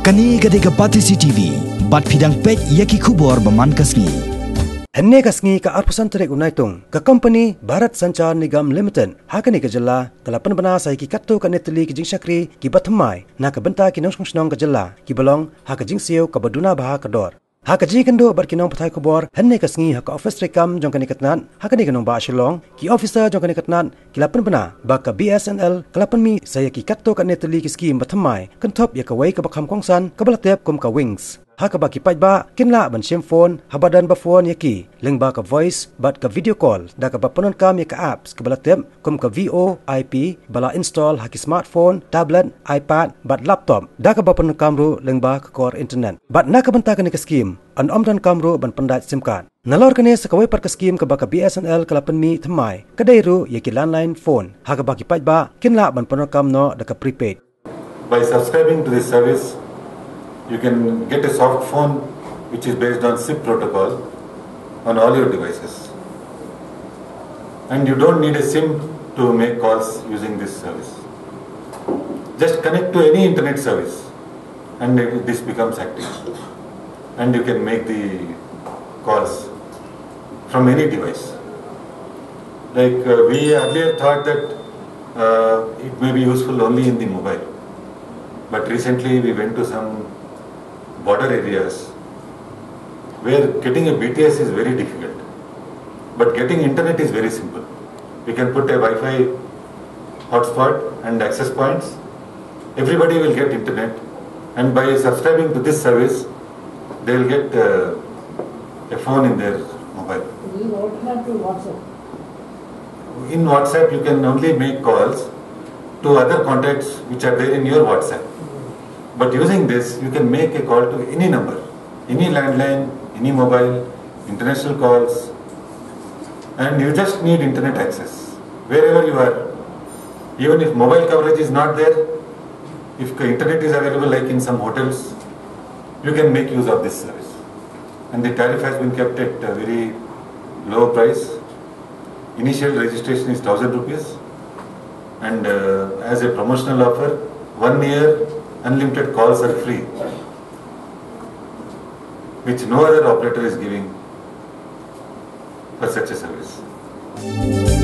Kani gadega batisi TV, bat pidang pet yaki kubor baman kasngi. Henne kasngi ka arpusan terek unaitung ka company Bharat Sanchar Nigam Limited Haka ni ka jalla kalapan bana sai ki katto ka netli ki jing sakri ki bathamai na ka benta ki nong snong ka jalla ki balong haka jing sieu ka baduna baha ka dor. Haka ji kendo bar kinong pathai kubor henne kasngi haka office rekam jong kani katnan haka ni kanong ba shilong ki officer jong kani katnan ki lapan bana ba ka Bsnl kalapan mi saya ki katto ka netli ki scheme bathamai kan top ya ka wai ka bakham kongsan ka balatep kum ka wings. Haka ba ki pajba kinla ban sim phone habadan ba phone yaki Lyngba ka voice bat ka video call da ka ba panon kam ya ka apps ka balatem kum ka VoIP bala install haki smartphone tablet iPad bat laptop da ka ba panon kamru Lyngba ka core internet bat na ka banta ka ni ka scheme an omdan kamru ban pandat sim card nalor kane sa kawai par ka scheme ka ba ka Bsnl kalapan mi thamai kadairu yaki landline phone haka ba ki pajba kinla ban panon kam no da ka prepaid. By subscribing to this service, you can get a soft phone which is based on SIP protocol on all your devices. And you don't need a SIM to make calls using this service. Just connect to any internet service and this becomes active. And you can make the calls from any device. Like we earlier thought that it may be useful only in the mobile. But recently we went to some border areas where getting a BTS is very difficult, but getting internet is very simple. We can put a Wi-Fi hotspot and access points. Everybody will get internet, and by subscribing to this service, they will get a phone in their mobile. In WhatsApp, you can only make calls to other contacts which are there in your WhatsApp. But using this, you can make a call to any number, any landline, any mobile, international calls, and you just need internet access. Wherever you are, even if mobile coverage is not there, if the internet is available like in some hotels, you can make use of this service. And the tariff has been kept at a very low price. Initial registration is 1,000 rupees, and as a promotional offer, 1 year unlimited calls are free, which no other operator is giving for such a service.